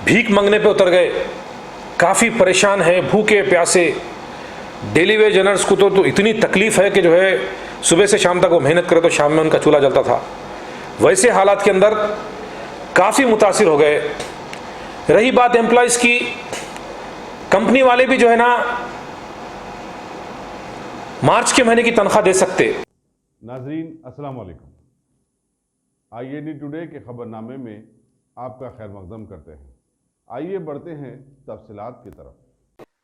भीख मांगने पे उतर गए, काफ़ी परेशान हैं, भूखे प्यासे। डेली वेज अर्नर्स को तो इतनी तकलीफ़ है कि जो है सुबह से शाम तक वो मेहनत करे तो शाम में उनका चूल्हा जलता था। वैसे हालात के अंदर काफ़ी मुतासिर हो गए। रही बात एम्प्लॉयज़ की, कंपनी वाले भी जो है ना मार्च के महीने की तनख्वाह दे सकते। नाजरीन अस्सलाम वालेकुम। IAD टुडे के खबरनामे में आपका खैर मकदम करते हैं। आइए बढ़ते हैं तफसीलात की तरफ।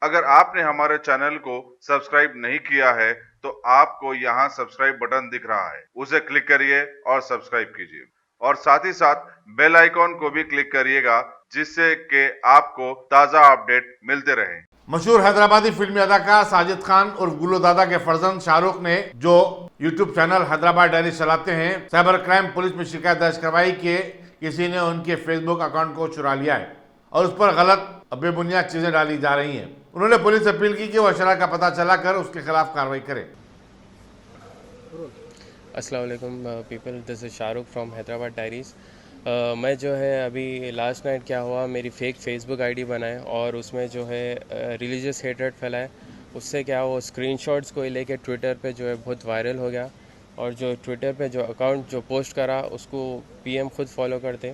अगर आपने हमारे चैनल को सब्सक्राइब नहीं किया है तो आपको यहाँ सब्सक्राइब बटन दिख रहा है, उसे क्लिक करिए और सब्सक्राइब कीजिए और साथ ही साथ बेल आइकॉन को भी क्लिक करिएगा जिससे कि आपको ताज़ा अपडेट मिलते रहें। मशहूर हैदराबादी फिल्मी अदाकार साजिद खान और गुल्लू दादा के फर्जंद शाहरुख ने जो यूट्यूब चैनल हैदराबाद डायरीज चलाते हैं, साइबर क्राइम पुलिस में शिकायत दर्ज करवाई कि किसी ने उनके फेसबुक अकाउंट को चुरा लिया है और उस पर गलत बेबुनियाद चीजें डाली जा रही हैं। उन्होंने पुलिस से अपील की कि वह शराब का पता चला कर उसके खिलाफ कार्रवाई करे। अस्सलाम वालेकुम people, this is Shahrukh from Hyderabad diaries. मैं जो है अभी लास्ट नाइट क्या हुआ, मेरी फेक फेसबुक आईडी बनाए और उसमें जो है रिलीजियस हेट्रेड फैलाए। उससे क्या वो स्क्रीनशॉट्स को लेके ट्विटर पे जो है बहुत वायरल हो गया और जो ट्विटर पे जो अकाउंट जो पोस्ट करा उसको PM खुद फॉलो करते,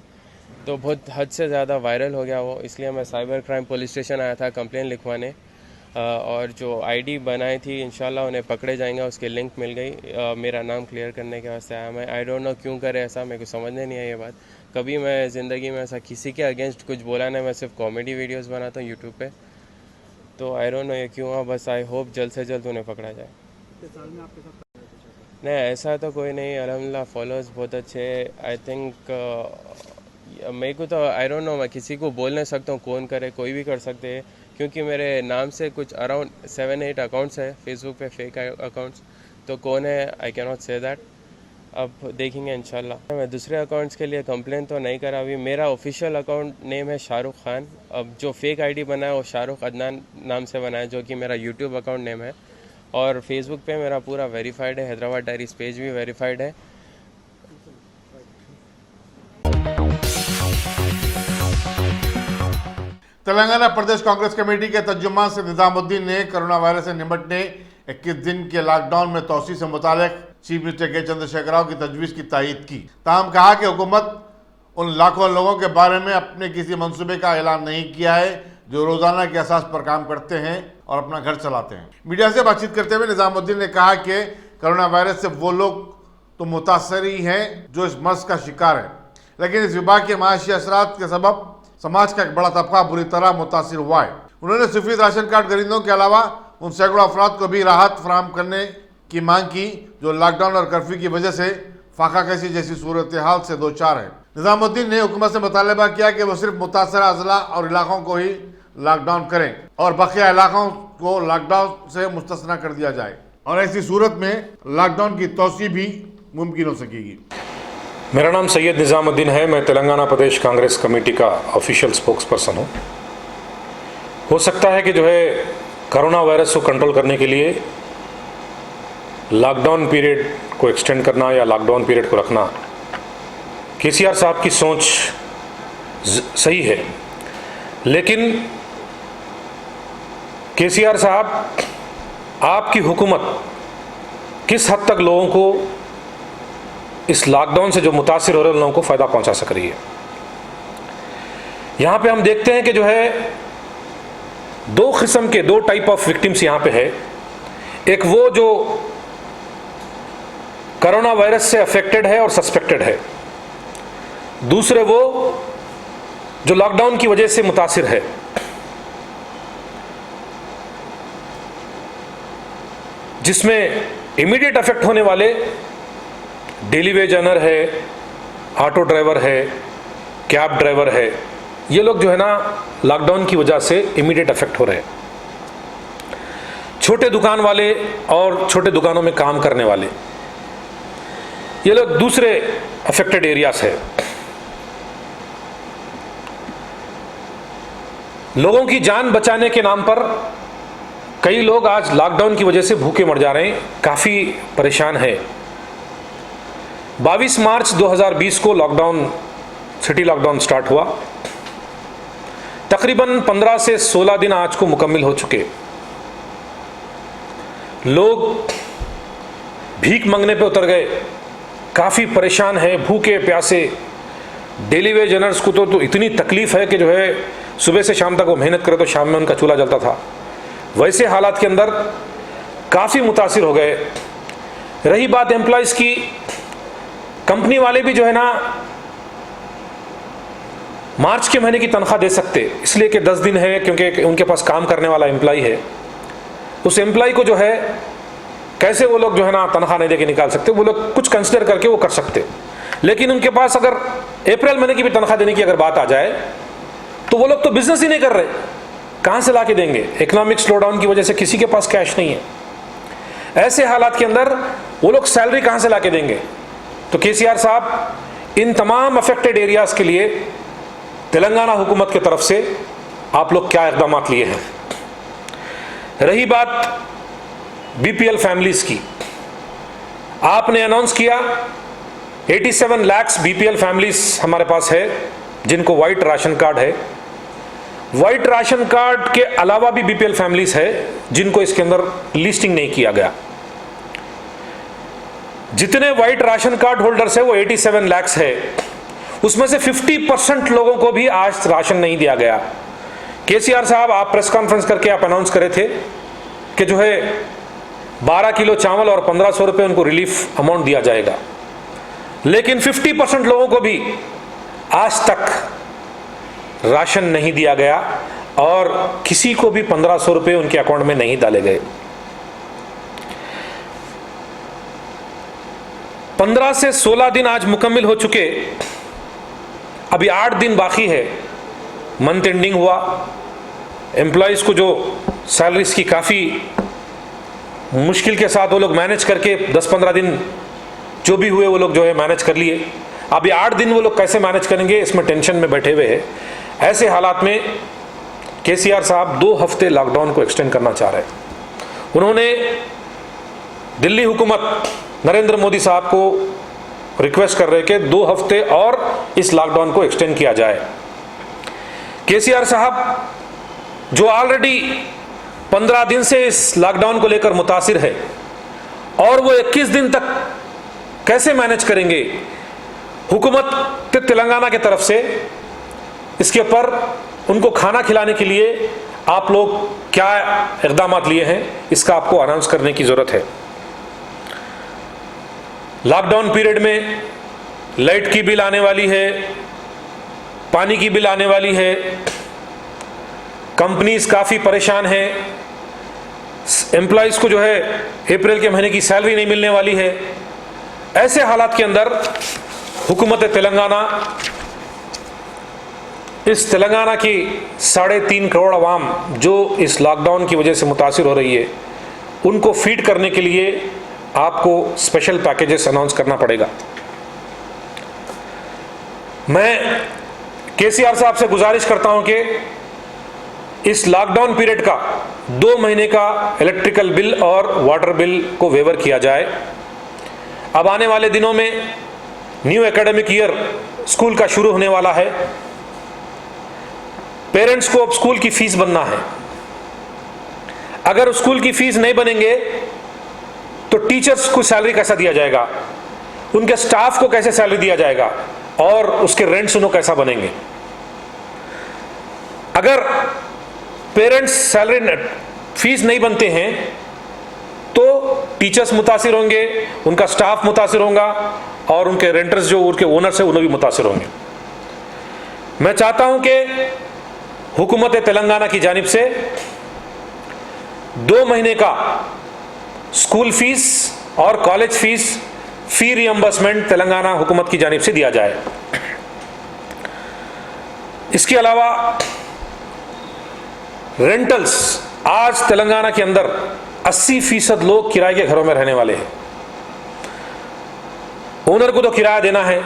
तो बहुत हद से ज़्यादा वायरल हो गया वो। इसलिए मैं साइबर क्राइम पुलिस स्टेशन आया था कंप्लेन लिखवाने और जो आईडी बनाई थी इंशाल्लाह उन्हें पकड़े जाएंगे, उसके लिंक मिल गई। मेरा नाम क्लियर करने के वास्ते आया मैं। आई डोंट नो क्यों करे ऐसा, मेरे को समझने नहीं है ये बात। कभी मैं ज़िंदगी में ऐसा किसी के अगेंस्ट कुछ बोला नहीं, मैं सिर्फ कॉमेडी वीडियोस बनाता हूँ यूट्यूब पे। तो आई डोंट नो ये क्यों हुआ, बस आई होप जल्द से जल्द उन्हें पकड़ा जाए। नहीं ऐसा तो कोई नहीं, अल्हम्दुलिल्लाह फॉलोअर्स बहुत अच्छे। आई थिंक मेरे को तो आई डोंट नो, मैं किसी को बोल नहीं सकता हूँ कौन करे, कोई भी कर सकते हैं क्योंकि मेरे नाम से कुछ अराउंड 7-8 अकाउंट्स है फेसबुक पे, फेक अकाउंट्स। तो कौन है I can not say that, अब देखेंगे इंशाल्लाह। मैं दूसरे अकाउंट्स के लिए कंप्लेन तो नहीं करा अभी। मेरा ऑफिशियल अकाउंट नेम है शाहरुख खान। अब जो फेक आईडी बनाया वो शाहरुख अदनान नाम से बनाया, जो कि मेरा यूट्यूब अकाउंट नेम है। और फेसबुक पे मेरा पूरा वेरीफाइड है, हैदराबाद डायरीज पेज भी वेरीफाइड है। तेलंगाना प्रदेश कांग्रेस कमेटी के तर्जुमान से निजामुद्दीन ने कोरोना वायरस से निपटने 21 दिन के लॉकडाउन में तोसी से मुतालिक चीफ मिनिस्टर के चंद्रशेखर राव की तजवीज़ की तायीद की। ताहम कहा कि हुकूमत उन लाखों लोगों के बारे में अपने किसी मंसूबे का ऐलान नहीं किया है जो रोजाना के असास पर काम करते हैं और अपना घर चलाते हैं। मीडिया से बातचीत करते हुए निजामुद्दीन ने कहा कि कोरोना वायरस से वो लोग तो मुतासर ही हैं जो इस मर्ज का शिकार है, लेकिन इस विभाग के माशी असरात के सबब समाज का एक बड़ा तबका बुरी तरह मुतासिर हुआ है। उन्होंने सफेद राशन कार्ड खरीदों के अलावा उन सैकड़ों अफराद को भी राहत फराहम करने की मांग की जो लॉकडाउन और कर्फ्यू की वजह से फाका कशी जैसी सूरत हाल से दो चार है। निजामुद्दीन ने हुकूमत से मुतालबा किया कि वो सिर्फ मुतासरा अजला और इलाकों को ही लॉकडाउन करें और बकिया इलाकों को लॉकडाउन से मुस्तस्ना कर दिया जाए और ऐसी सूरत में लॉकडाउन की तोसी भी मुमकिन हो सकेगी। मेरा नाम सैयद निज़ामुद्दीन है। मैं तेलंगाना प्रदेश कांग्रेस कमेटी का ऑफिशियल स्पोक्स पर्सन हूँ। हो सकता है कि जो है कोरोना वायरस को कंट्रोल करने के लिए लॉकडाउन पीरियड को एक्सटेंड करना या लॉकडाउन पीरियड को रखना KCR साहब की सोच सही है, लेकिन KCR साहब आपकी हुकूमत किस हद तक लोगों को इस लॉकडाउन से जो मुतासिर हो रहे हैं उन लोगों को फ़ायदा पहुंचा सक रही है। यहाँ पे हम देखते हैं कि जो है दो किस्म के, दो टाइप ऑफ विक्टिम्स यहाँ पे है। एक वो जो कोरोना वायरस से अफेक्टेड है और सस्पेक्टेड है, दूसरे वो जो लॉकडाउन की वजह से मुतासिर है। जिसमें इमीडिएट अफेक्ट होने वाले डेली वेज अर्नर है, ऑटो ड्राइवर है, कैब ड्राइवर है, ये लोग जो है ना लॉकडाउन की वजह से इमीडिएट अफेक्ट हो रहे हैं। छोटे दुकान वाले और छोटे दुकानों में काम करने वाले, ये लोग दूसरे अफेक्टेड एरियाज है। लोगों की जान बचाने के नाम पर कई लोग आज लॉकडाउन की वजह से भूखे मर जा रहे हैं, काफ़ी परेशान है। 22 मार्च 2020 को लॉकडाउन, सिटी लॉकडाउन स्टार्ट हुआ तकरीबन 15 से 16 दिन आज को मुकम्मिल हो चुके। लोग भीख मांगने पे उतर गए, काफ़ी परेशान है, भूखे प्यासे। डेली वेज अर्नर्स को तो इतनी तकलीफ़ है कि जो है सुबह से शाम तक वो मेहनत करे तो शाम में उनका चूल्हा जलता था। वैसे हालात के अंदर काफ़ी मुतासिर हो गए। रही बात एम्प्लॉयज़ की, कंपनी वाले भी जो है ना मार्च के महीने की तनख्वाह दे सकते, इसलिए कि 10 दिन है, क्योंकि उनके पास काम करने वाला एम्प्लॉय है। उस एम्प्लॉय को जो है कैसे वो लोग जो है ना तनख्वाह नहीं दे के निकाल सकते, वो लोग कुछ कंसिडर करके वो कर सकते। लेकिन उनके पास अगर अप्रैल महीने की भी तनख्वाह देने की अगर बात आ जाए तो वो लोग तो बिजनेस ही नहीं कर रहे, कहाँ से ला के देंगे? इकोनॉमिक स्लोडाउन की वजह से किसी के पास कैश नहीं है। ऐसे हालात के अंदर वो लोग सैलरी कहाँ से ला के देंगे? तो केसीआर साहब इन तमाम अफेक्टेड एरियाज़ के लिए तेलंगाना हुकूमत की तरफ से आप लोग क्या इक़दाम लिए हैं? रही बात बीपीएल फैमिलीज़ की, आपने अनाउंस किया 87 लाख बीपीएल फैमिलीज़ हमारे पास है जिनको वाइट राशन कार्ड है। वाइट राशन कार्ड के अलावा भी बीपीएल फैमिलीज़ है जिनको इसके अंदर लिस्टिंग नहीं किया गया। जितने वाइट राशन कार्ड होल्डर्स है वो 87 लाख है, उसमें से 50% लोगों को भी आज राशन नहीं दिया गया। केसीआर साहब, आप प्रेस कॉन्फ्रेंस करके आप अनाउंस करे थे कि जो है 12 किलो चावल और 1500 रुपये उनको रिलीफ अमाउंट दिया जाएगा, लेकिन 50% लोगों को भी आज तक राशन नहीं दिया गया और किसी को भी 1500 रुपये उनके अकाउंट में नहीं डाले गए। 15 से 16 दिन आज मुकम्मिल हो चुके, अभी 8 दिन बाकी है, मंथ एंडिंग हुआ। एम्प्लॉयज़ को जो सैलरीज की काफ़ी मुश्किल के साथ वो लोग मैनेज करके 10-15 दिन जो भी हुए वो लोग जो है मैनेज कर लिए। अभी 8 दिन वो लोग कैसे मैनेज करेंगे, इसमें टेंशन में बैठे हुए हैं। ऐसे हालात में केसीआर साहब 2 हफ्ते लॉकडाउन को एक्सटेंड करना चाह रहे हैं। उन्होंने दिल्ली हुकूमत नरेंद्र मोदी साहब को रिक्वेस्ट कर रहे कि 2 हफ्ते और इस लॉकडाउन को एक्सटेंड किया जाए। केसीआर साहब जो ऑलरेडी 15 दिन से इस लॉकडाउन को लेकर मुतासिर है और वो 21 दिन तक कैसे मैनेज करेंगे, हुकूमत तेलंगाना की तरफ से इसके ऊपर उनको खाना खिलाने के लिए आप लोग क्या इक़दाम लिए हैं, इसका आपको अनाउंस करने की ज़रूरत है। लॉकडाउन पीरियड में लाइट की बिल आने वाली है, पानी की बिल आने वाली है, कंपनीज काफ़ी परेशान हैं, एम्प्लॉयज़ को जो है अप्रैल के महीने की सैलरी नहीं मिलने वाली है। ऐसे हालात के अंदर हुकूमत तेलंगाना इस तेलंगाना की 3.5 करोड़ आवाम जो इस लॉकडाउन की वजह से मुतासिर हो रही है, उनको फीड करने के लिए आपको स्पेशल पैकेजेस अनाउंस करना पड़ेगा। मैं केसीआर साहब से गुजारिश करता हूं कि इस लॉकडाउन पीरियड का 2 महीने का इलेक्ट्रिकल बिल और वाटर बिल को वेवर किया जाए। अब आने वाले दिनों में न्यू एकेडमिक ईयर स्कूल का शुरू होने वाला है। पेरेंट्स को अब स्कूल की फीस बनना है। अगर स्कूल की फीस नहीं बनेंगे तो टीचर्स को सैलरी कैसा दिया जाएगा, उनके स्टाफ को कैसे सैलरी दिया जाएगा और उसके रेंट्स उन्हें कैसा बनेंगे। अगर पेरेंट्स सैलरी फीस नहीं बनते हैं तो टीचर्स मुतासिर होंगे, उनका स्टाफ मुतासिर होगा और उनके रेंटर्स जो उनके ओनर्स हैं उन्हें भी मुतासिर होंगे। मैं चाहता हूं कि हुकूमत तेलंगाना की जानिब से 2 महीने का स्कूल फीस और कॉलेज फीस फी रियम्बर्समेंट तेलंगाना हुकूमत की जानिब से दिया जाए। इसके अलावा रेंटल्स, आज तेलंगाना के अंदर 80% लोग किराए के घरों में रहने वाले हैं। ओनर को तो किराया देना है,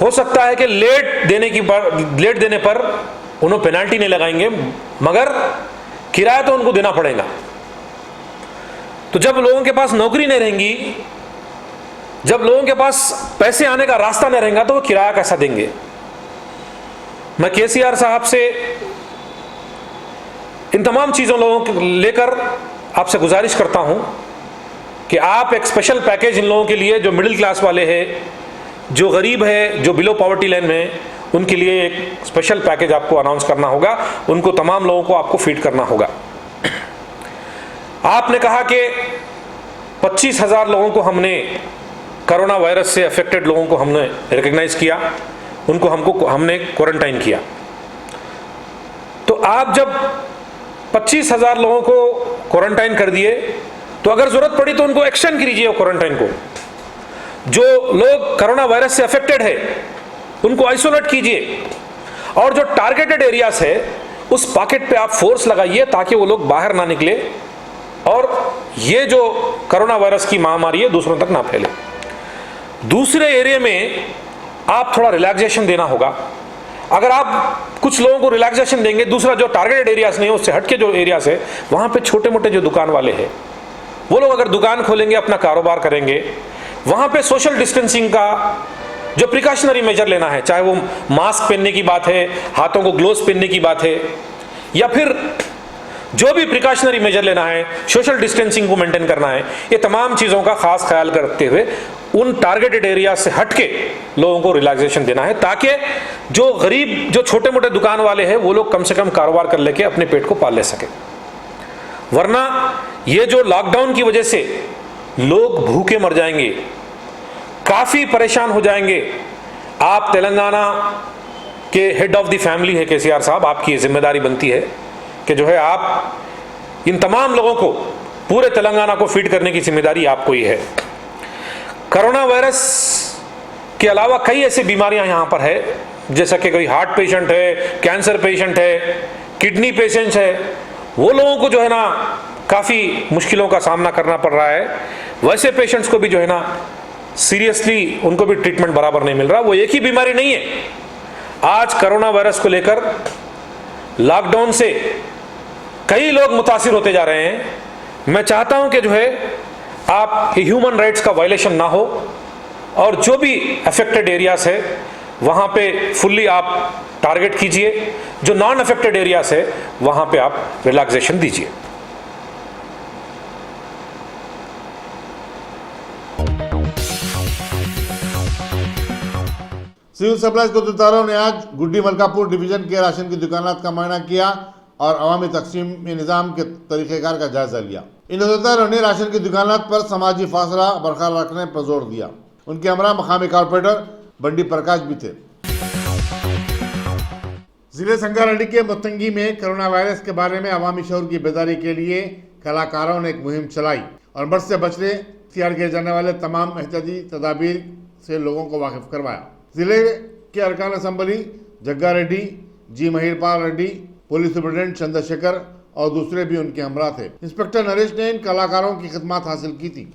हो सकता है कि लेट देने पर उन्हें पेनाल्टी नहीं लगाएंगे, मगर किराया तो उनको देना पड़ेगा। तो जब लोगों के पास नौकरी नहीं रहेंगी, जब लोगों के पास पैसे आने का रास्ता नहीं रहेगा तो वो किराया कैसा देंगे। मैं केसीआर साहब से इन तमाम चीज़ों लोगों को लेकर आपसे गुजारिश करता हूं कि आप एक स्पेशल पैकेज इन लोगों के लिए, जो मिडिल क्लास वाले हैं, जो गरीब है, जो बिलो पॉवर्टी लाइन में, उनके लिए एक स्पेशल पैकेज आपको अनाउंस करना होगा। उनको, तमाम लोगों को आपको फीड करना होगा। आपने कहा कि 25,000 लोगों को हमने, कोरोना वायरस से अफेक्टेड लोगों को हमने रिकग्नाइज किया, उनको हमने क्वारंटाइन किया। तो आप जब 25,000 लोगों को क्वारंटाइन कर दिए, तो अगर जरूरत पड़ी तो उनको एक्सटेंड कीजिए क्वारंटाइन को। जो लोग कोरोना वायरस से अफेक्टेड है उनको आइसोलेट कीजिए, और जो टारगेटेड एरियाज है उस पॉकेट पे आप फोर्स लगाइए ताकि वो लोग बाहर ना निकले और ये जो कोरोना वायरस की महामारी है दूसरों तक ना फैले। दूसरे एरिया में आप थोड़ा रिलैक्सेशन देना होगा। अगर आप कुछ लोगों को रिलैक्सेशन देंगे, दूसरा जो टारगेटेड एरियाज नहीं है उससे हटके जो एरियाज है, वहां पे छोटे मोटे जो दुकान वाले हैं वो लोग अगर दुकान खोलेंगे, अपना कारोबार करेंगे, वहां पे सोशल डिस्टेंसिंग का जो प्रिकॉशनरी मेजर लेना है, चाहे वो मास्क पहनने की बात है, हाथों को ग्लोव्स पहनने की बात है, या फिर जो भी प्रिकॉशनरी मेजर लेना है, सोशल डिस्टेंसिंग को मेंटेन करना है, ये तमाम चीज़ों का खास ख्याल करते हुए उन टारगेटेड एरिया से हटके लोगों को रिलैक्सेशन देना है, ताकि जो गरीब, जो छोटे मोटे दुकान वाले हैं वो लोग कम से कम कारोबार कर लेके अपने पेट को पाल ले सके। वरना ये जो लॉकडाउन की वजह से लोग भूखे मर जाएंगे, काफ़ी परेशान हो जाएंगे। आप तेलंगाना के हेड ऑफ द फैमिली है केसीआर साहब, आपकी ये जिम्मेदारी बनती है कि जो है आप इन तमाम लोगों को, पूरे तेलंगाना को फीड करने की जिम्मेदारी आपको ही है। कोरोना वायरस के अलावा कई ऐसी बीमारियां यहाँ पर है, जैसा कि कोई हार्ट पेशेंट है, कैंसर पेशेंट है, किडनी पेशेंट है, वो लोगों को जो है ना काफ़ी मुश्किलों का सामना करना पड़ रहा है। वैसे पेशेंट्स को भी जो है ना सीरियसली उनको भी ट्रीटमेंट बराबर नहीं मिल रहा। वो एक ही बीमारी नहीं है। आज कोरोना वायरस को लेकर लॉकडाउन से कई लोग मुतासिर होते जा रहे हैं। मैं चाहता हूं कि जो है आप ह्यूमन राइट्स का वायलेशन ना हो, और जो भी अफेक्टेड एरियाज है वहां पे फुल्ली आप टारगेट कीजिए, जो नॉन अफेक्टेड एरियाज है वहां पे आप रिलैक्सेशन दीजिए। सिविल सप्लाईज को दुतारों ने आज गुड्डी मलकापुर डिवीजन के राशन की दुकानात का मुआयना किया और अवामी तकसीम निज़ाम के तरीक़ेकार का जायजा लिया। इन दुतारों ने राशन की दुकानात पर समाजी फासला बरकरार रखने पर जोर दिया। उनके हमरा मकामी कॉर्पोरेटर बंडी प्रकाश भी थे। जिले संगारेड्डी के मुत्तंगी में कोरोना वायरस के बारे में अवामी शऊर की बेदारी के लिए कलाकारों ने एक मुहिम चलाई और मर्ज से बचने इख्तियार किए जाने वाले तमाम एहतियाती तदाबीर से लोगों को वाकिफ करवाया। जिले के अरकान असम्बली जग्गा रेड्डी, जी महिरपाल रेड्डी, पुलिस सुप्रिटेंडेंट चंद्रशेखर और दूसरे भी उनके हमरा थे। इंस्पेक्टर नरेश ने इन कलाकारों की खिदमत हासिल की थी।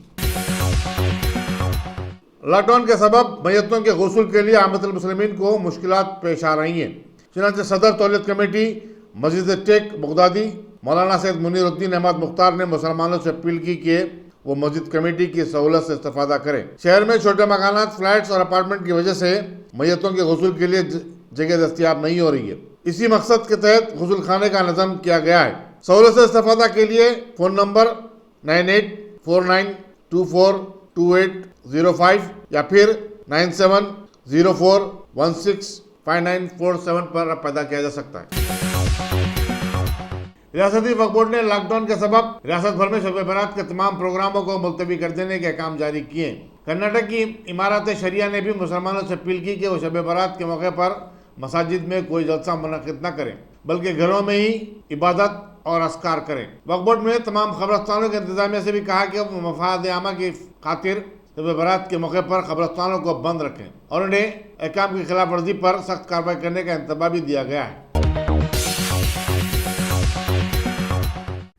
लॉकडाउन के सबब मैयतों के गुस्ल के लिए आमतुल मुस्लिमीन को मुश्किलात पेश आ रही हैं। चुनांचे सदर तौलियत कमेटी मस्जिद टेक बगदादी मौलाना सैयद मुनीरुद्दीन अहमद मुख्तार ने मुसलमानों से अपील की कि वो मस्जिद कमेटी की सहूलत से इस्तेफादा करें। शहर में छोटे मकानात, फ्लैट्स और अपार्टमेंट की वजह से मैयतों के गुस्ल के लिए जगह दस्तियाब नहीं हो रही है। इसी मकसद के तहत गुस्ल खाने का निज़ाम किया गया है। सहूलत से इस्तेफादा के लिए फ़ोन नंबर 9849242805 या फिर 9704165947 पर पैदा किया जा सकता है। रियासती वक्फ बोर्ड ने लॉकडाउन के सबब रियासत भर में शब बारात के तमाम प्रोग्रामों को मुलतवी कर देने के अहकाम जारी किए। कर्नाटक की इमारत शरिया ने भी मुसलमानों से अपील की कि वो शब बारात के मौके पर मसाजिद में कोई जलसा मुनक़िद न करें, बल्कि घरों में ही इबादत और अस्कार करें। वक्फ बोर्ड ने तमाम कब्रस्तानों के इंतजामिया से भी कहा कि वो मफाद आमा की खातिर शब बारात के मौके पर कब्रस्तानों को बंद रखें और उन्हें अहकाम की खिलाफ वर्जी पर सख्त कार्रवाई करने का इंतबाह भी दिया गया है।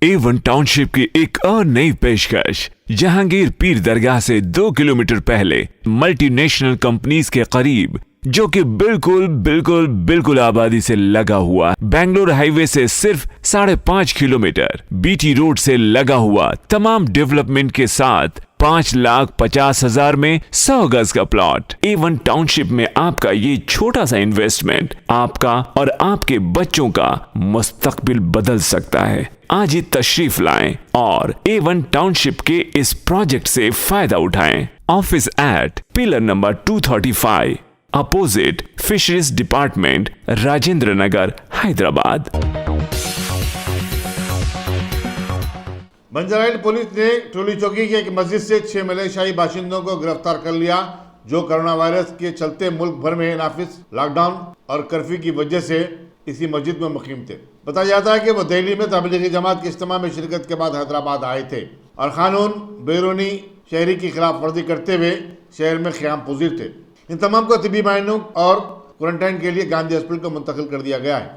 A1 टाउनशिप की एक और नई पेशकश। जहांगीर पीर दरगाह से 2 किलोमीटर पहले मल्टीनेशनल कंपनीज के करीब जो कि बिल्कुल बिल्कुल बिल्कुल आबादी से लगा हुआ, बेंगलोर हाईवे से सिर्फ 5.5 किलोमीटर, बीटी रोड से लगा हुआ, तमाम डेवलपमेंट के साथ 5,50,000 में 100 गज का प्लॉट। A1 टाउनशिप में आपका ये छोटा सा इन्वेस्टमेंट आपका और आपके बच्चों का मुस्तकबिल बदल सकता है। आज ही तशरीफ लाएं और A1 टाउनशिप के इस प्रोजेक्ट से फायदा उठाएं। Office at pillar number 235 opposite fisheries department, Rajendra Nagar, Hyderabad. Banjara Hill police ने टोली चौकी की एक मस्जिद से 6 मलेशियाई बाशिंदों को गिरफ्तार कर लिया, जो कोरोना वायरस के चलते मुल्क भर में नाफिज लॉकडाउन और कर्फ्यू की वजह से इसी मस्जिद में मुकीम थे। बताया जाता है कि वो दिल्ली में तबलीगी जमात के इज्तिमा में शिरकत के बाद हैदराबाद आए थे और कानून बैरूनी शहरी की खिलाफ वर्जी करते हुए शहर में क़याम पजीर थे। इन तमाम को तिब्बी मायनों और क्वारंटाइन के लिए गांधी हॉस्पिटल को मुंतकिल कर दिया गया है।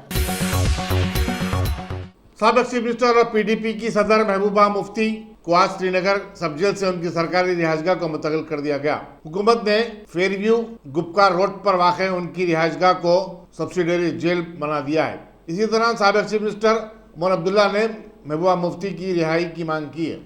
साबिक चीफ मिनिस्टर और PDP की सदर महबूबा मुफ्ती को आज श्रीनगर सब जेल से उनकी सरकारी रिहाइशगाह को मुंतकिल कर दिया गया। हुकूमत ने फेयरव्यू गुपकार रोड पर वाक़ उनकी रिहाइशगाह को सब्सिडरी जेल बना दिया है। इसी दौरान साबिक चीफ मिनिस्टर उमर अब्दुल्ला ने महबूबा मुफ्ती की रिहाई की मांग की है।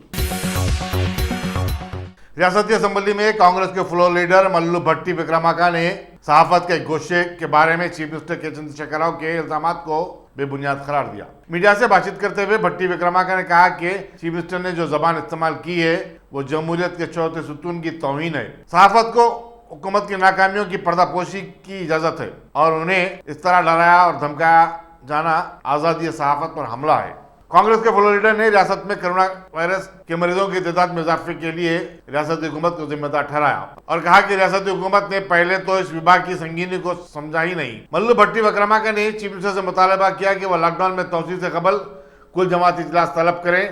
रियासती असम्बली में कांग्रेस के फ्लोर लीडर मल्लू भट्टी विक्रमाका ने सहाफत के गोशे के बारे में चीफ मिनिस्टर के चंद्रशेखर राव के इल्जामात को बेबुनियाद करार दिया। मीडिया से बातचीत करते हुए भट्टी विक्रमाका ने कहा कि चीफ मिनिस्टर ने जो जबान इस्तेमाल की है वो जमहूरियत के चौथे सुतून की तौहीन है। सहाफत को हुकूमत की नाकामियों की पर्दापोशी की इजाजत है और उन्हें इस तरह डराया और धमकाया जाना आजादी सहाफत पर हमला है। कांग्रेस के फ्लोर लीडर ने रियासत में कोरोना वायरस के मरीजों की तादाद में इजाफे के लिए रियासती हुकूमत को जिम्मेदार ठहराया और कहा कि रियासती हुकूमत ने पहले तो इस विभाग की संगीनी को समझा ही नहीं। मल्लू भट्टी विक्रमाका ने चीफ मिनिस्टर से मुतालबा किया कि वह लॉकडाउन में तोसी से कबल कुल जमात इजलास तलब करें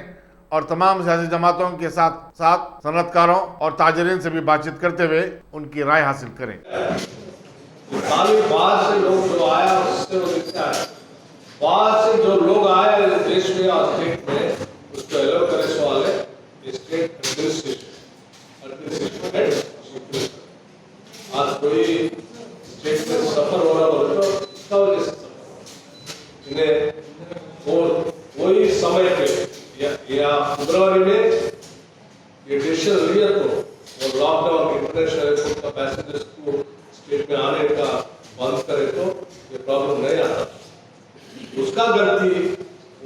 और तमाम सियासी जमातों के साथ साथ सनअतकारों और ताजरीन से भी बातचीत करते हुए उनकी राय हासिल करें। बाहर से जो लोग आए देश में और स्टेट में उसको एलो करे सवाल है स्टेट एडमिनिस्ट्रेशन। आज कोई स्टेट में सफर हो रहा हो तो इसका वजह से इन्हें वही समय पे या फरवरी में ये डिसीजन लिया तो वो लॉकडाउन इंटरनेशनल एयरपोर्ट का पैसेंजर्स को स्टेट में आने का बंद करे तो ये प्रॉब्लम नहीं आता। उसका गलती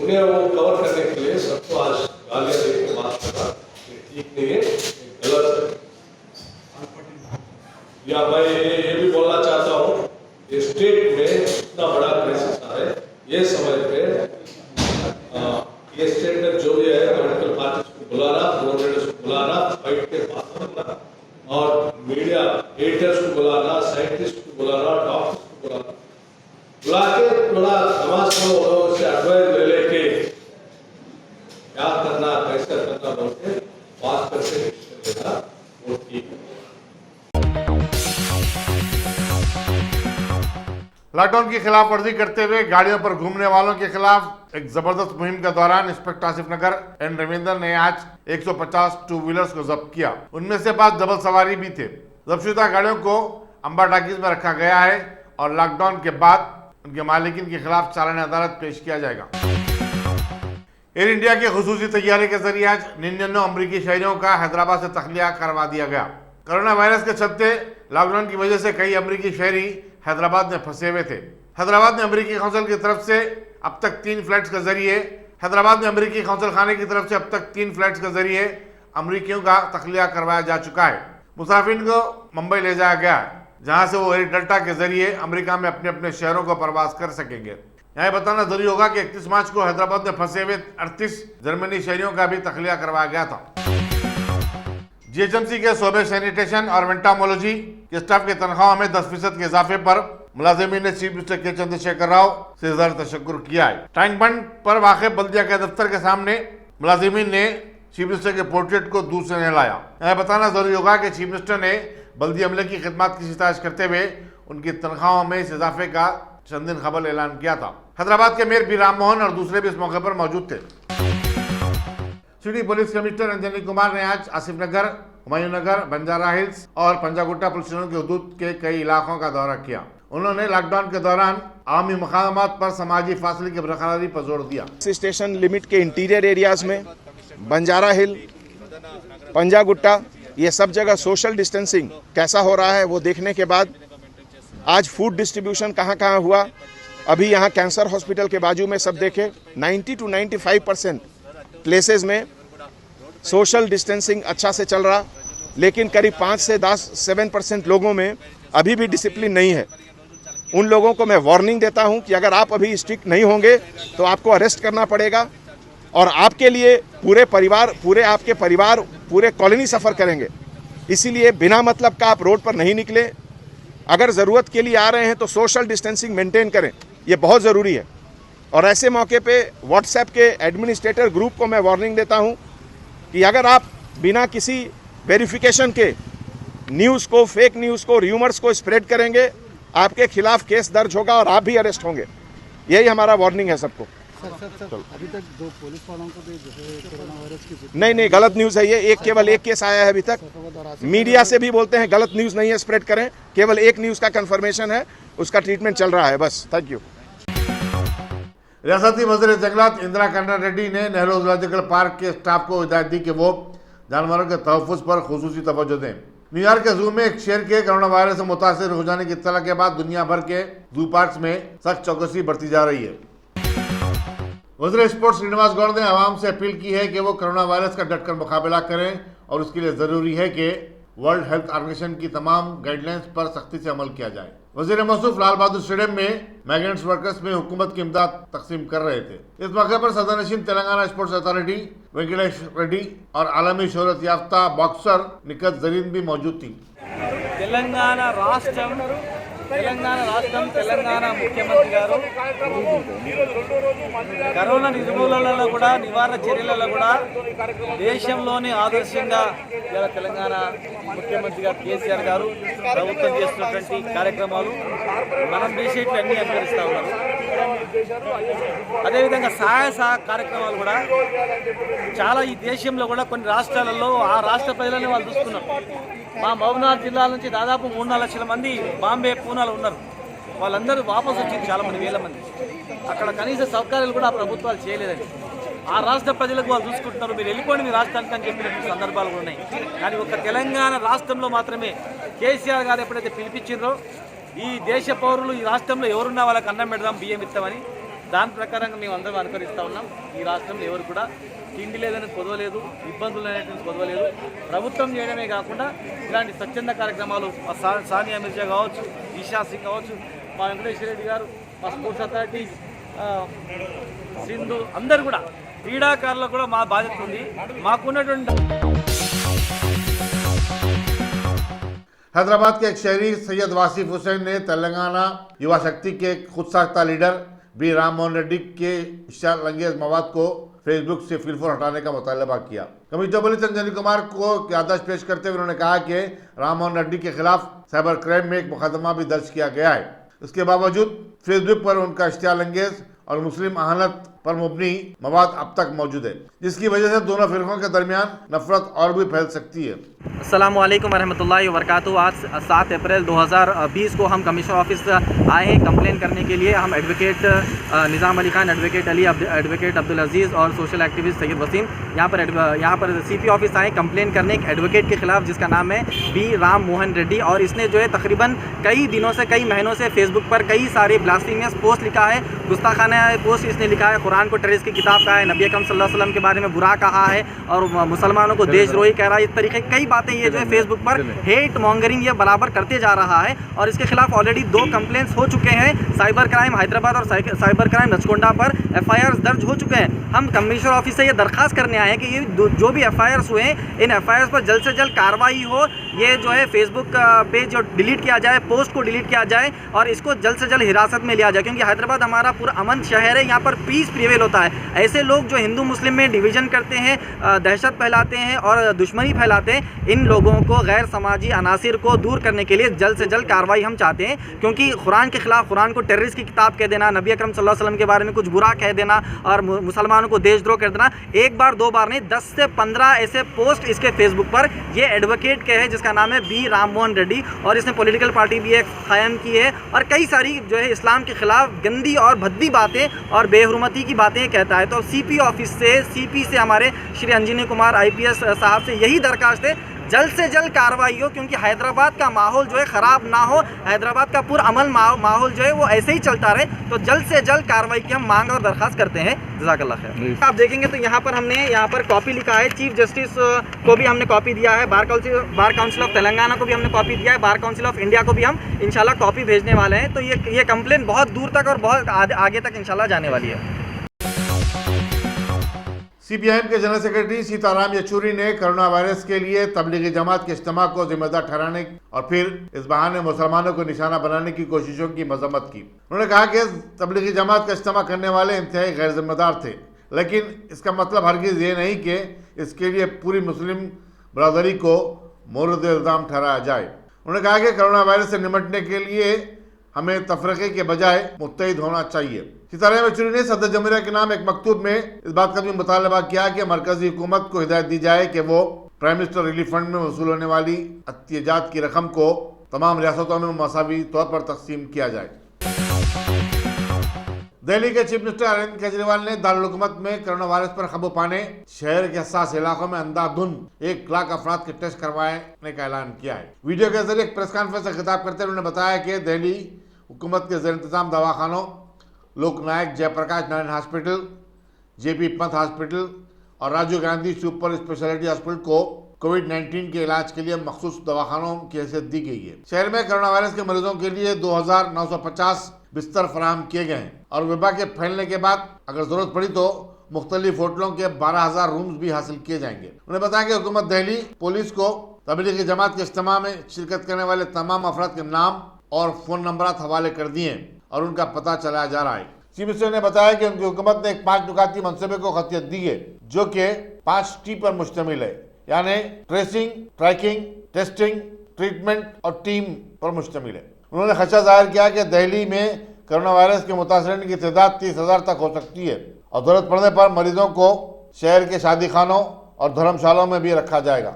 उन्हें वो कवर करने के लिए सबको आज गालियां देने की बात करना ठीक नहीं है, गलत है। या मैं ये भी बोलना चाहता हूँ स्टेट में इतना बड़ा क्राइसिस है ये समय पे ये स्टेट में जो भी है पॉलिटिकल पार्टीज को बुलाना, प्रोग्रेडर्स को बुलाना, फाइट के बात करना और मीडिया एडिटर्स को बुलाना, साइंटिस्ट को बुलाना, डॉक्टर्स को बुलाना, बुला के थोड़ा समाज को से एडवाइस ले लेके क्या करना कैसे करना बोलते बात करके देना वो ठीक है। लॉकडाउन की खिलाफ वर्जी करते हुए गाड़ियों पर घूमने वालों के खिलाफ एक जबरदस्त मुहिम के दौरान इंस्पेक्टर आसिफ नगर एन रविंदर ने आज 150 टू व्हीलर्स को जब्त किया। उनमें से 5 डबल सवारी भी थे। जब्तशुदा गाड़ियों को अंबा टाकीज में रखा गया है और लॉकडाउन के बाद उनके मालिकिन के खिलाफ चालान अदालत पेश किया जाएगा। एयर इंडिया के खुसूसी तैयारी के जरिए आज 99 अमरीकी शहरियों का हैदराबाद से तखलिया करवा दिया गया। कोरोना वायरस के चलते लॉकडाउन की वजह से कई अमरीकी शहरी हैदराबाद में फंसे हुए थे। हैदराबाद में अमरीकी काउंसिल की तरफ से अब तक 3 फ्लाइट्स के जरिए हैदराबाद में अमरीकी काउंसिल खाने की तरफ से अब तक 3 फ्लाइट्स के जरिए अमरीकियों का तखलिया करवाया जा चुका है। मुसाफिर को मुंबई ले जाया गया है, जहां से वो एयर डेल्टा के जरिए अमेरिका में अपने अपने शहरों को प्रवास कर सकेंगे। यहाँ बताना जरूरी होगा कि 31 मार्च को हैदराबाद में फंसे हुए 38 जर्मनी शहरियों का भी तखलिया करवाया गया था। GHMC के शोबे सैनिटेशन और वेंटामोलॉजी के स्टाफ की तनख्वाह में 10% के इजाफे पर मुलाजिमीन ने चीफ मिनिस्टर के चंद्रशेखर राव से इज़हार तशक्कुर किया है। टैंक बंड पर वाक़ बल्दिया के दफ्तर के सामने मुलाजिमीन ने चीफ मिनिस्टर के पोर्ट्रेट को दूर से नहलाया। यहाँ बताना जरूरी होगा कि चीफ मिनिस्टर ने बल्दी अमले की खिदमत की सितारिश करते हुए उनकी तनख्वाहों में इस इजाफे का चंद दिन कबल ऐलान किया था। हैदराबाद के मेयर बी राम मोहन और दूसरे भी इस मौके पर मौजूद थे। City police commissioner Anjani Kumar ने आज आसिफ नगर, हुमायूंनगर, बंजारा हिल्स और पंजागुट्टा पुलिस स्टेशन के हदूद के कई इलाकों का दौरा किया। उन्होंने लॉकडाउन के दौरान आवामी मकामात पर समाजी फासले की बरकरारी पर जोर दिया। स्टेशन लिमिट के इंटीरियर एरियाज में बंजारा हिल, पंजागुट्टा, ये सब जगह सोशल डिस्टेंसिंग कैसा हो रहा है वो देखने के बाद आज फूड डिस्ट्रीब्यूशन कहाँ कहाँ हुआ। अभी यहाँ कैंसर हॉस्पिटल के बाजू में सब देखे 90 to 95% प्लेसेस में सोशल डिस्टेंसिंग अच्छा से चल रहा, लेकिन करीब 5 से 7% लोगों में अभी भी डिसिप्लिन नहीं है। उन लोगों को मैं वार्निंग देता हूं कि अगर आप अभी स्ट्रिक्ट नहीं होंगे तो आपको अरेस्ट करना पड़ेगा और आपके लिए पूरे आपके परिवार पूरे कॉलोनी सफ़र करेंगे। इसीलिए बिना मतलब का आप रोड पर नहीं निकले। अगर ज़रूरत के लिए आ रहे हैं तो सोशल डिस्टेंसिंग मेंटेन करें, ये बहुत ज़रूरी है। और ऐसे मौके पे व्हाट्सएप के एडमिनिस्ट्रेटर ग्रुप को मैं वार्निंग देता हूं कि अगर आप बिना किसी वेरिफिकेशन के न्यूज़ को, फेक न्यूज़ को, र्यूमर्स को स्प्रेड करेंगे, आपके खिलाफ केस दर्ज होगा और आप भी अरेस्ट होंगे। यही हमारा वार्निंग है सबको। अभी तक 2 पुलिस वालों को भी कोरोना वायरस की नहीं, गलत न्यूज़ है ये। केवल एक केस आया है अभी तक। मीडिया से भी बोलते हैं गलत न्यूज़ नहीं है, स्प्रेड करें। केवल एक न्यूज़ का कंफर्मेशन है, उसका ट्रीटमेंट चल रहा है बस। Thank you. रियासती वज़ीर जंगलात इंदिरा कर्नल रेड्डी ने नेहरू जूलॉजिकल पार्क के स्टाफ को हिदायत दी कि वो जानवरों के तहफ़्फ़ुज़ पर खुसूसी तवज्जो दें। न्यूयॉर्क के जू में एक शेर के कोरोना वायरस से मुतासिर हो जाने की इत्तला के बाद दुनिया भर के जू पार्क्स में सख्त चौकसी बरती जा रही है। वज़ीर स्पोर्ट्स श्रीनिवास गौड़ ने आवाम से अपील की है कि वो कोरोना वायरस का डटकर मुकाबला करें और उसके लिए ज़रूरी है कि वर्ल्ड हेल्थ ऑर्गेनाइजेशन की तमाम गाइडलाइंस पर सख्ती से अमल किया जाए। वज़ीर मौसूफ लाल बहादुर स्टेडियम में माइग्रेंट्स वर्कर्स में हुकूमत की इमदाद तकसीम कर रहे थे। इस मौके पर सदरनशीन तेलंगाना स्पोर्ट्स अथॉरिटी वेंकटेश रेड्डी और आलमी शोहरत याफ्ता बॉक्सर निकत जरीन भी मौजूद थी। తెలంగాణ రాష్ట్రం తెలంగాణ ముఖ్యమంత్రి గారు కరోనా నిర్మూలనలో కూడా నివారణ చర్యలలో కూడా దేశంలోనే ఆదర్శంగా ఇలా తెలంగాణ ముఖ్యమంత్రి గారు కేసీఆర్ గారు ప్రభుత్వం చేస్తున్నటువంటి కార్యక్రమాలు మనం చేసేట్లు అన్నీ అనుసరిస్తూ ఉన్నారు. అదేవిధంగా సహాయ కార్యక్రమాలు కూడా చాలా ఈ దేశంలో కూడా కొన్ని రాష్ట్రాలలో ఆ రాష్ట్ర ప్రజలని వాళ్ళు చూస్తున్నారు. మా మహబూబ్నగర్ జిల్లా నుంచి దాదాపు 3-4 లక్షల మంది బాంబే, పూనాలో ఉన్నారు. వాళ్ళందరూ వాపసు వచ్చింది చాలా మంది, వేల మంది. అక్కడ కనీస సౌకర్యాలు కూడా ప్రభుత్వాలు చేయలేదండి. ఆ రాష్ట్ర ప్రజలకు వాళ్ళు చూసుకుంటున్నారు, మీరు వెళ్ళిపోండి మీ రాష్ట్రానికి అని చెప్పినటువంటి సందర్భాలు కూడా ఉన్నాయి. కానీ ఒక తెలంగాణ రాష్ట్రంలో మాత్రమే కేసీఆర్ గారు ఎప్పుడైతే పిలిపించారో ఈ దేశ పౌరులు ఈ రాష్ట్రంలో ఎవరున్నా వాళ్ళకి అన్నం పెడదాం, బియ్యం ఇస్తామని దాని ప్రకారంగా మేము అందరం అనుకరిస్తూ ఉన్నాం. ఈ రాష్ట్రంలో ఎవరు కూడా తిండి లేదని కొదవలేదు, ఇబ్బందులు అనేటువంటి కొదవలేదు. ప్రభుత్వం చేయడమే కాకుండా ఇలాంటి స్వచ్ఛంద కార్యక్రమాలు మా సానియా మిర్జా కావచ్చు, ఈషా సింగ్ కావచ్చు, మా వెంకటేశ్వర రెడ్డి గారు, మా స్పోర్ట్స్ అథారిటీ, సింధు అందరు కూడా క్రీడాకారులకు కూడా మా బాధ్యత ఉంది. మాకున్నటువంటి हैदराबाद के एक शहरी सैयद वासिफ हुसैन ने तेलंगाना युवा शक्ति के खुद साख्ता लीडर बी राम मोहन रेड्डी के इश्तियाल मवाद को फेसबुक से फिलफोर हटाने का मुतालबा किया। कमिश्नर पुलिस अंजनी कुमार को याददाश्त पेश करते हुए उन्होंने कहा कि राम मोहन रेड्डी के खिलाफ साइबर क्राइम में एक मुकदमा भी दर्ज किया गया है। इसके बावजूद फेसबुक पर उनका इश्तियाल और मुस्लिम आहनत पर मुबनी मवाद अब तक मौजूद है, जिसकी वजह से दोनों फिरकों के दरमियान नफरत और भी फैल सकती है। अस्सलामुअलैकुम वरहमतुल्लाहि वबरकातुहू। आज 7 अप्रैल 2020 को हम कमिश्नर ऑफिस आए हैं कंप्लेन करने के लिए। हम एडवोकेट निज़ाम अली खान, एडवोकेट अली, एडवोकेट अब्दुल अजीज़ और सोशल एक्टिविस्ट सैयद वसीम यहाँ पर CP ऑफिस आए कंप्लेन करने एक एडवोकेट के खिलाफ जिसका नाम है बी राम मोहन रेड्डी। और इसने जो है तकरीबन कई दिनों से, कई महीनों से फेसबुक पर कई सारे ब्लास्फेमियस पोस्ट लिखा है, गुस्ताखाना पोस्ट इसने लिखा है, कुरान को टेररिस्ट की किताब कहा है, नबी अकरम सल्लल्लाहु अलैहि वसल्लम के बारे में बुरा कहा है और मुसलमानों को देशद्रोही कह रहा है। इस तरीके कई बातें ये जो है फेसबुक पर हेट मॉन्गरिंग ये बराबर करते जा रहा है। और इसके खिलाफ ऑलरेडी 2 कंप्लेंट्स हो चुके हैं, साइबर क्राइम हैदराबाद और साइबर क्राइम नचकोंडा पर FIRs दर्ज हो चुके हैं। हम कमिश्नर ऑफिस से ये दरख्वास्त करने आए हैं कि ये जो भी FIRs हुए हैं, इन FIRs पर जल्द से जल्द कार्रवाई हो। ये जो है फेसबुक पेज जो डिलीट किया जाए, पोस्ट को डिलीट किया जाए और इसको जल्द से जल्द हिरासत में लिया जाए, क्योंकि हैदराबाद हमारा पूरा अमन शहर है, यहाँ पर पीस प्रिवेल होता है। ऐसे लोग जो हिंदू मुस्लिम में डिवीज़न करते हैं, दहशत फैलाते हैं और दुश्मनी फैलाते हैं, इन लोगों को, गैर समाजी अनासिर को दूर करने के लिए जल्द से जल्द कार्रवाई हम चाहते हैं। क्योंकि कुरान के ख़िलाफ़, कुरान को टेररिस्ट की किताब कह देना, नबी अकरम सल्लल्लाहु अलैहि वसल्लम के बारे में कुछ बुरा कह देना और मुसलमानों को देशद्रोह कर देना, एक बार दो बार नहीं, 10 से 15 ऐसे पोस्ट इसके फेसबुक पर, ये एडवोकेट के है जिसका नाम है बी राममोहन रेड्डी, और इसने पॉलिटिकल पार्टी भी एक कायम की है और कई सारी जो है इस्लाम के ख़िलाफ़ गंदी और भद्दी बातें और बेहुरमती की बातें कहता है। तो सीपी ऑफिस से हमारे श्री अंजनी कुमार IPS साहब से यही दरख्वास्त है, जल्द से जल्द कार्रवाई हो, क्योंकि हैदराबाद का माहौल जो है ख़राब ना हो, हैदराबाद का पुरअमन माहौल जो है वो ऐसे ही चलता रहे। तो जल्द से जल्द कार्रवाई की हम मांग और दरख्वास्त करते हैं। जज़ाकल्लाह खैर। आप देखेंगे तो यहाँ पर हमने कॉपी लिखा है, चीफ जस्टिस को भी हमने कॉपी दिया है, बार काउंसिल ऑफ तेलंगाना को भी हमने कॉपी दिया है, बार काउंसिल ऑफ इंडिया को भी हम इंशाल्लाह कॉपी भेजने वाले हैं। तो ये कंप्लेन बहुत दूर तक और बहुत आगे तक इंशाल्लाह जाने वाली है। CPIM के जनरल सेक्रेटरी सीताराम येचुरी ने कोरोना वायरस के लिए तबलीगी जमात के इज्तिमा को जिम्मेदार ठहराने और फिर इस बहाने मुसलमानों को निशाना बनाने की कोशिशों की मजम्मत की। उन्होंने कहा कि तबलीगी जमात का इज्तिमा करने वाले इंतहाई गैर जिम्मेदार थे, लेकिन इसका मतलब हरगिज़ ये नहीं कि इसके लिए पूरी मुस्लिम बरादरी को मोरद इल्ज़ाम ठहराया जाए। उन्होंने कहा कि कोरोना वायरस से निपटने के लिए हमें तफरीके के बजाय मुत्तहिद होना चाहिए। सीताराम येचुरी ने सदर जमहूरिया के नाम एक मकतूब में इस बात का भी मुतालबा किया कि मरकजी हुकूमत को हिदायत दी जाए कि वो प्राइम मिनिस्टर रिलीफ फंड में वसूल होने वाली अतियाजात की रकम को तमाम रियासतों में मसावी तौर पर तकसीम किया जाए। दिल्ली के चीफ मिनिस्टर अरविंद केजरीवाल ने दारुल हुकूमत में कोरोना वायरस पर काबू पाने शहर के हसास इलाकों में अंधाधुंध 1 लाख अफराद के टेस्ट करवाने का ऐलान किया है। वीडियो के जरिए एक प्रेस कॉन्फ्रेंस से खिताब करते हुए उन्होंने बताया कि दिल्ली हुकूमत के ज़ेर इंतज़ाम दवाखानों Loknayak Jayaprakash Narayan hospital, JP Pant hospital और Rajiv Gandhi super speciality hospital को कोविड-19 के इलाज के लिए मखसूस दवाखानों की हैसियत दी गई है। शहर में कोरोना वायरस के मरीजों के लिए 2950 बिस्तर फराहम किए गए हैं और वबा के फैलने के बाद अगर जरूरत पड़ी तो मुख्तलिफ होटलों के 12,000 रूम्स भी हासिल किए जाएंगे। उन्होंने बताया कि हुकूमत दिल्ली पुलिस को तबलीगी जमात के इज्तिमा में शिरकत करने वाले तमाम अफराद के नाम और फ़ोन नंबर हवाले कर दिए और उनका पता चलाया जा रहा है। चीफ मिनिस्टर ने बताया कि उनकी हुकूमत ने एक 5 नुकाती मनसूबे को खतियत दी है जो कि 5T पर मुश्तमिल है, यानी ट्रेसिंग, ट्रैकिंग, टेस्टिंग, ट्रीटमेंट और टीम पर मुश्तमिल है। उन्होंने खदशा जाहिर किया कि दिल्ली में कोरोना वायरस के मुतासरीन की तादाद 30,000 तक हो सकती है और जरूरत पड़ने पर मरीजों को शहर के शादी खानों और धर्मशालाओं में भी रखा जाएगा।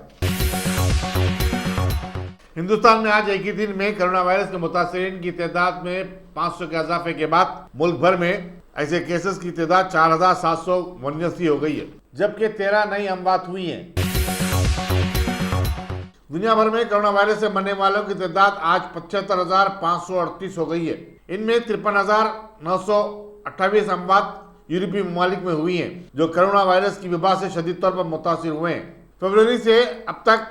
हिंदुस्तान में आज एक ही दिन में कोरोना वायरस के मुतासरीन की तादाद में 500 के इजाफे के बाद मुल्क भर में ऐसे केसेस की तादाद 4,779 हो गई है, जबकि 13 नई अमवात हुई हैं। दुनिया भर में कोरोना वायरस से मरने वालों की तादाद आज 75,538 हो गई है। इनमें 53,928 अमवात यूरोपीय ममालिक में हुई हैं, जो कोरोना वायरस की वबा से शदीद तौर पर मुतासिर हुए हैं। फरवरी से अब तक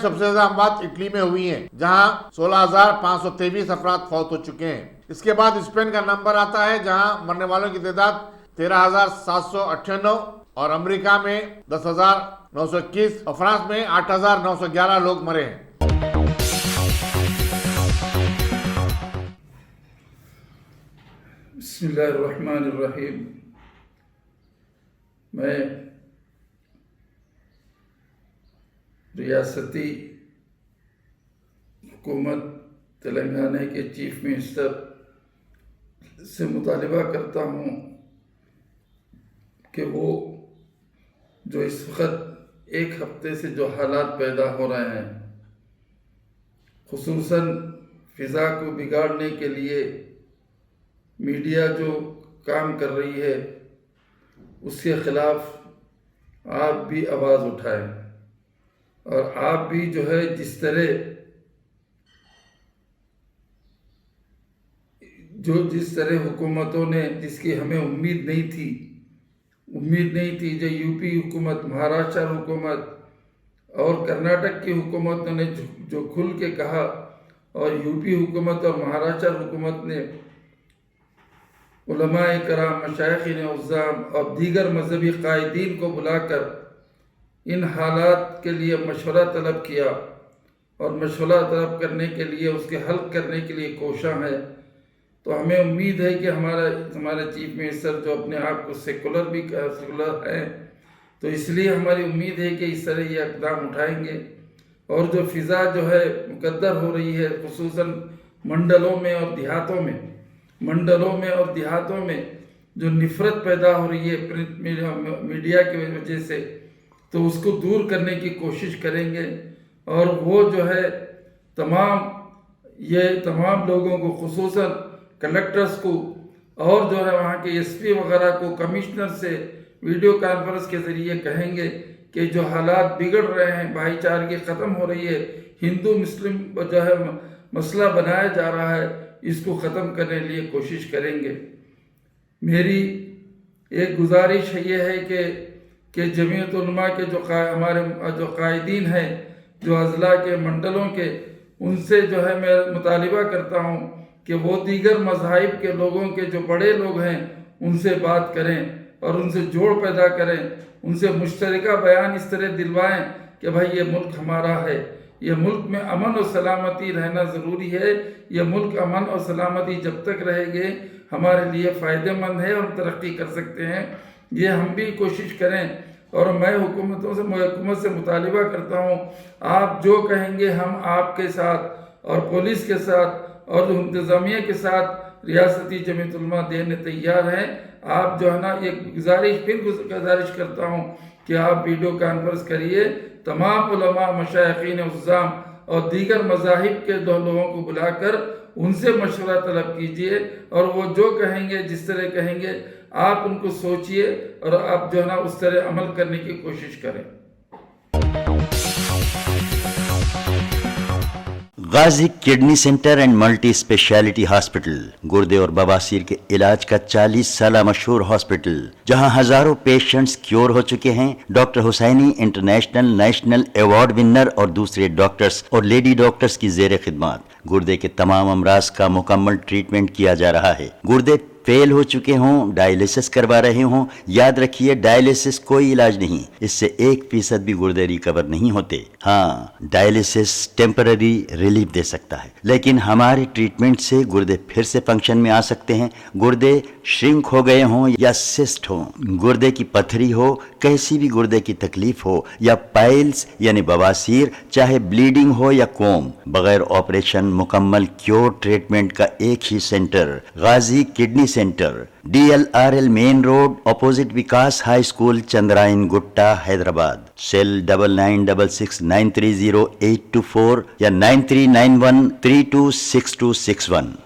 सबसे ज्यादा अमवात इटली में हुई हैं, जहां 16,523 अफराद फौत हो चुके हैं। इसके बाद स्पेन का नंबर आता है, जहां मरने वालों की तादाद 13,798 और अमेरिका में 10,921 और फ्रांस में 8,911 लोग मरे हैं। बिस्मिल्लाहिर्रहमानिर्रहीम। मैं रियासती हुकूमत तेलंगाना के चीफ मिनिस्टर से मुतालबा करता हूँ कि वो जो इस वक्त एक हफ्ते से जो हालात पैदा हो रहे हैं, खुसूसन फ़िज़ा को बिगाड़ने के लिए मीडिया जो काम कर रही है, उसके ख़िलाफ़ आप भी आवाज़ उठाएं और आप भी जो है जिस तरह हुकूमतों ने, जिसकी हमें उम्मीद नहीं थी, जो यूपी हुकूमत, महाराष्ट्र हुकूमत और कर्नाटक की हुकूमतों ने जो खुल के कहा, और यूपी हुकूमत और महाराष्ट्र हुकूमत ने उलमाए कराम, मशाइखीन उज़्ज़ाम और दीगर मजहबी कायदीन को बुलाकर इन हालात के लिए मशवरा तलब किया और मशवरा तलब करने के लिए, उसके हल करने के लिए कोशा है। तो हमें उम्मीद है कि हमारे चीफ मिनिस्टर जो अपने आप को सेकुलर है, तो इसलिए हमारी उम्मीद है कि इस तरह ये इक़दाम उठाएंगे। और जो फ़िज़ा जो है मुकद्दर हो रही है, खुसूसन मंडलों में और देहातों में जो नफ़रत पैदा हो रही है प्रिंट मीडिया की वजह से, तो उसको दूर करने की कोशिश करेंगे। और वो जो है तमाम लोगों को, खुसूसन कलेक्टर्स को और जो है वहाँ के एसपी वगैरह को, कमिश्नर से वीडियो कॉन्फ्रेंस के ज़रिए कहेंगे कि जो हालात बिगड़ रहे हैं, भाईचारगी ख़त्म हो रही है, हिंदू मुस्लिम जो है मसला बनाया जा रहा है, इसको ख़त्म करने के लिए कोशिश करेंगे। मेरी एक गुजारिश ये है कि जमीयत उलमा के हमारे जो कायदीन हैं, जो अज़ला के मंडलों के, उनसे जो है मैं मुतालिबा करता हूँ कि वो दीगर मज़ाहिब के लोगों के जो बड़े लोग हैं उनसे बात करें और उनसे जोड़ पैदा करें, उनसे मुश्तरका बयान इस तरह दिलवाएं कि भाई ये मुल्क हमारा है, ये मुल्क में अमन और सलामती रहना ज़रूरी है, ये मुल्क अमन और सलामती जब तक रहेंगे हमारे लिए फ़ायदेमंद है और तरक्की कर सकते हैं। ये हम भी कोशिश करें। और मैं हुकूमत से मुतालिबा करता हूँ, आप जो कहेंगे हम आपके साथ और पुलिस के साथ और इंतज़ामिया के साथ रियासती जमीयत उलमा देने तैयार हैं। आप जो है ना, एक गुजारिश करता हूँ कि आप वीडियो कॉन्फ्रेंस करिए, तमाम उलमा, मशाइखीन, उज़्ज़ाम और दीगर मज़ाहिब के लोगों को बुलाकर उनसे मशवरा तलब कीजिए और वो जो कहेंगे, जिस तरह कहेंगे, आप उनको सोचिए और आप जो है ना उस तरह अमल करने की कोशिश करें। Ghazi kidney centre and multi speciality hospital, गुर्दे और बवासीर के इलाज का 40 साल मशहूर हॉस्पिटल, जहां हजारों पेशेंट्स क्योर हो चुके हैं। Doctor Husaini international national award winner और दूसरे डॉक्टर्स और लेडी डॉक्टर्स की जेर खिदमत गुर्दे के तमाम अमराज का मुकम्मल ट्रीटमेंट किया जा रहा है। गुर्दे फेल हो चुके हों, डायलिसिस करवा रहे हों, याद रखिए डायलिसिस कोई इलाज नहीं, इससे 1% भी गुर्दे रिकवर नहीं होते। हाँ, डायलिसिस टेम्पररी रिलीफ दे सकता है, लेकिन हमारे ट्रीटमेंट से गुर्दे फिर से फंक्शन में आ सकते हैं। गुर्दे श्रिंक हो गए हों या सिस्ट हो, गुर्दे की पथरी हो, कैसी भी गुर्दे की तकलीफ हो, या पाइल्स यानी बवासीर, चाहे ब्लीडिंग हो या कोम, बगैर ऑपरेशन मुकम्मल क्योर ट्रीटमेंट का एक ही centre, Ghazi kidney centre, DLRL main road, opposite Vikas high school, Chandrayan Gutta, Hyderabad. Cell 9966930824 या 9391326261।